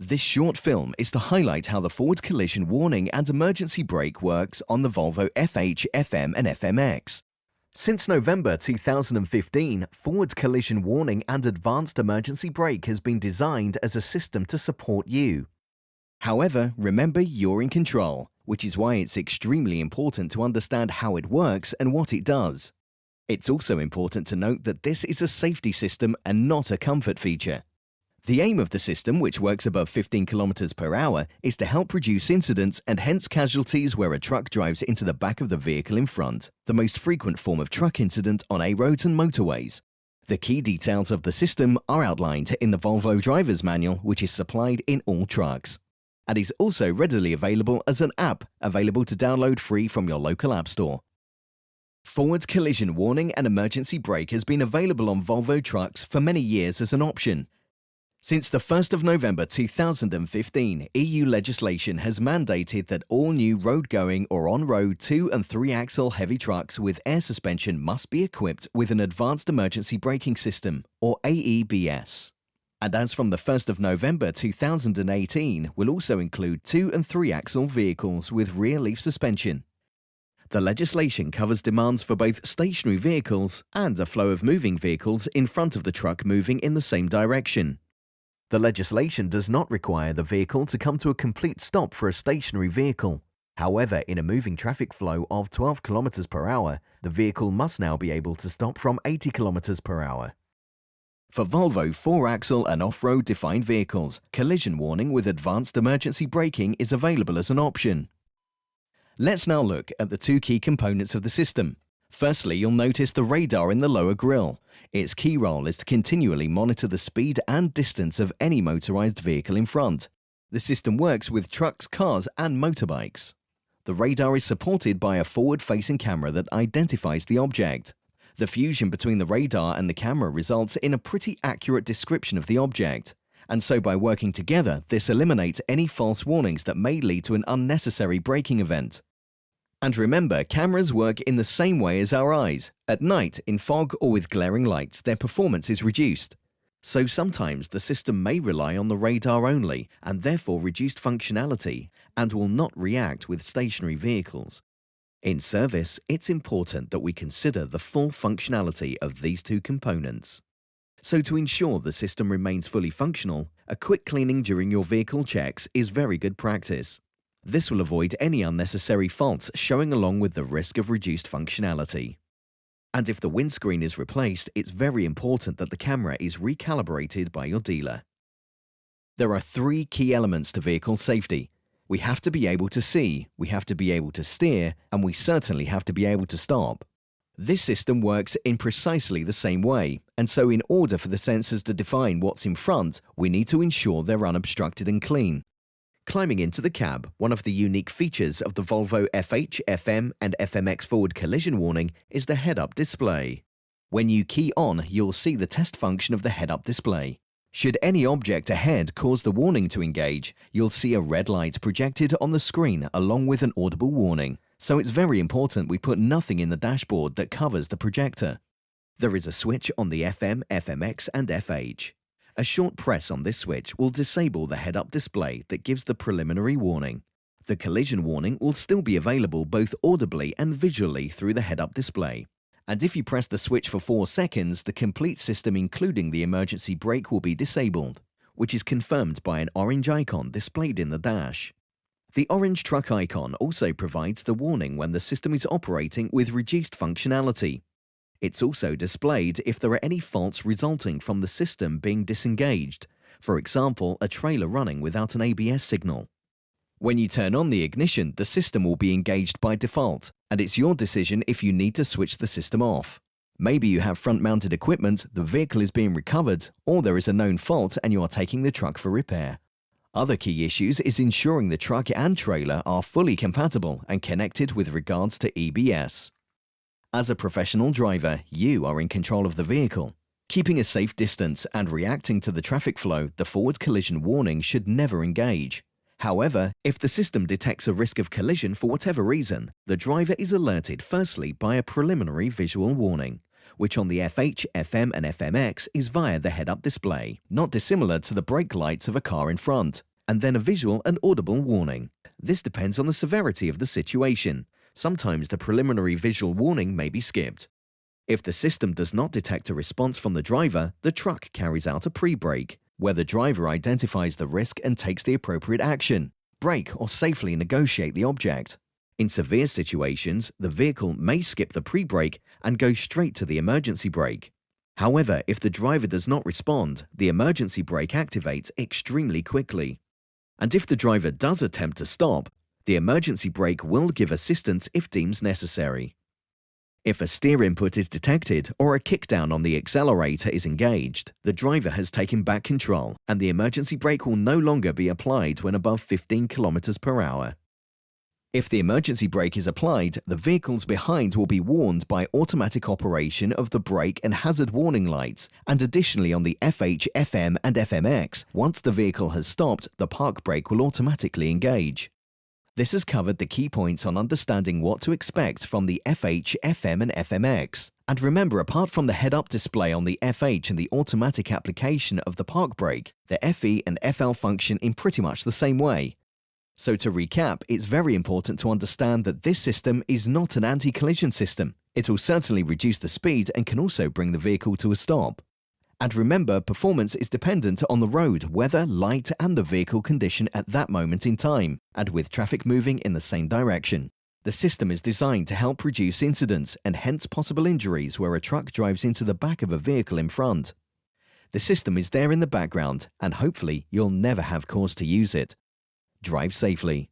This short film is to highlight how the forward collision warning and emergency brake works on the Volvo FH, FM and FMX. Since November 2015, forward collision warning and advanced emergency brake has been designed as a system to support you. However, remember you're in control, which is why it's extremely important to understand how it works and what it does. It's also important to note that this is a safety system and not a comfort feature. The aim of the system, which works above 15 km per hour, is to help reduce incidents and hence casualties where a truck drives into the back of the vehicle in front, the most frequent form of truck incident on A roads and motorways. The key details of the system are outlined in the Volvo Driver's Manual, which is supplied in all trucks, and is also readily available as an app, available to download free from your local app store. Forward collision warning and emergency brake has been available on Volvo Trucks for many years as an option. Since the 1st of November 2015, EU legislation has mandated that all new road-going or on-road 2- and 3-axle heavy trucks with air suspension must be equipped with an advanced emergency braking system, or AEBS. And as from the 1st of November 2018, will also include 2- and 3-axle vehicles with rear leaf suspension. The legislation covers demands for both stationary vehicles and a flow of moving vehicles in front of the truck moving in the same direction. The legislation does not require the vehicle to come to a complete stop for a stationary vehicle. However, in a moving traffic flow of 12 km per hour, the vehicle must now be able to stop from 80 km per hour. For Volvo 4-axle and off-road defined vehicles, collision warning with advanced emergency braking is available as an option. Let's now look at the two key components of the system. Firstly, you'll notice the radar in the lower grille. Its key role is to continually monitor the speed and distance of any motorized vehicle in front. The system works with trucks, cars and motorbikes. The radar is supported by a forward-facing camera that identifies the object. The fusion between the radar and the camera results in a pretty accurate description of the object. And so by working together, this eliminates any false warnings that may lead to an unnecessary braking event. And remember, cameras work in the same way as our eyes. At night, in fog or with glaring lights, their performance is reduced. So sometimes the system may rely on the radar only and therefore reduced functionality and will not react with stationary vehicles. In service, it's important that we consider the full functionality of these two components. So to ensure the system remains fully functional, a quick cleaning during your vehicle checks is very good practice. This will avoid any unnecessary faults showing along with the risk of reduced functionality. And if the windscreen is replaced, it's very important that the camera is recalibrated by your dealer. There are three key elements to vehicle safety. We have to be able to see, we have to be able to steer, and we certainly have to be able to stop. This system works in precisely the same way, and so in order for the sensors to define what's in front, we need to ensure they're unobstructed and clean. Climbing into the cab, one of the unique features of the Volvo FH, FM and FMX forward collision warning is the head-up display. When you key on, you'll see the test function of the head-up display. Should any object ahead cause the warning to engage, you'll see a red light projected on the screen along with an audible warning. So it's very important we put nothing in the dashboard that covers the projector. There is a switch on the FM, FMX and FH. A short press on this switch will disable the head-up display that gives the preliminary warning. The collision warning will still be available both audibly and visually through the head-up display. And if you press the switch for 4 seconds, the complete system including the emergency brake will be disabled, which is confirmed by an orange icon displayed in the dash. The orange truck icon also provides the warning when the system is operating with reduced functionality. It's also displayed if there are any faults resulting from the system being disengaged, for example, a trailer running without an AEBS signal. When you turn on the ignition, the system will be engaged by default, and it's your decision if you need to switch the system off. Maybe you have front-mounted equipment, the vehicle is being recovered, or there is a known fault and you are taking the truck for repair. Other key issues is ensuring the truck and trailer are fully compatible and connected with regards to AEBS. As a professional driver, you are in control of the vehicle. Keeping a safe distance and reacting to the traffic flow, the forward collision warning should never engage. However, if the system detects a risk of collision for whatever reason, the driver is alerted firstly by a preliminary visual warning, which on the FH, FM and FMX is via the head-up display, not dissimilar to the brake lights of a car in front. and then a visual and audible warning. This depends on the severity of the situation. Sometimes the preliminary visual warning may be skipped. If the system does not detect a response from the driver, the truck carries out a pre-brake, where the driver identifies the risk and takes the appropriate action, brake or safely negotiate the object. In severe situations, the vehicle may skip the pre-brake and go straight to the emergency brake. However, if the driver does not respond, the emergency brake activates extremely quickly. And if the driver does attempt to stop, the emergency brake will give assistance if deemed necessary. If a steer input is detected or a kickdown on the accelerator is engaged, the driver has taken back control and the emergency brake will no longer be applied when above 15 km per hour. If the emergency brake is applied, the vehicles behind will be warned by automatic operation of the brake and hazard warning lights, and additionally on the FH, FM and FMX, once the vehicle has stopped, the park brake will automatically engage. This has covered the key points on understanding what to expect from the FH, FM and FMX. And remember, apart from the head-up display on the FH and the automatic application of the park brake, the FE and FL function in pretty much the same way. So to recap, it's very important to understand that this system is not an anti-collision system. It will certainly reduce the speed and can also bring the vehicle to a stop. And remember, performance is dependent on the road, weather, light and the vehicle condition at that moment in time, and with traffic moving in the same direction. The system is designed to help reduce incidents and hence possible injuries where a truck drives into the back of a vehicle in front. The system is there in the background and hopefully you'll never have cause to use it. Drive safely.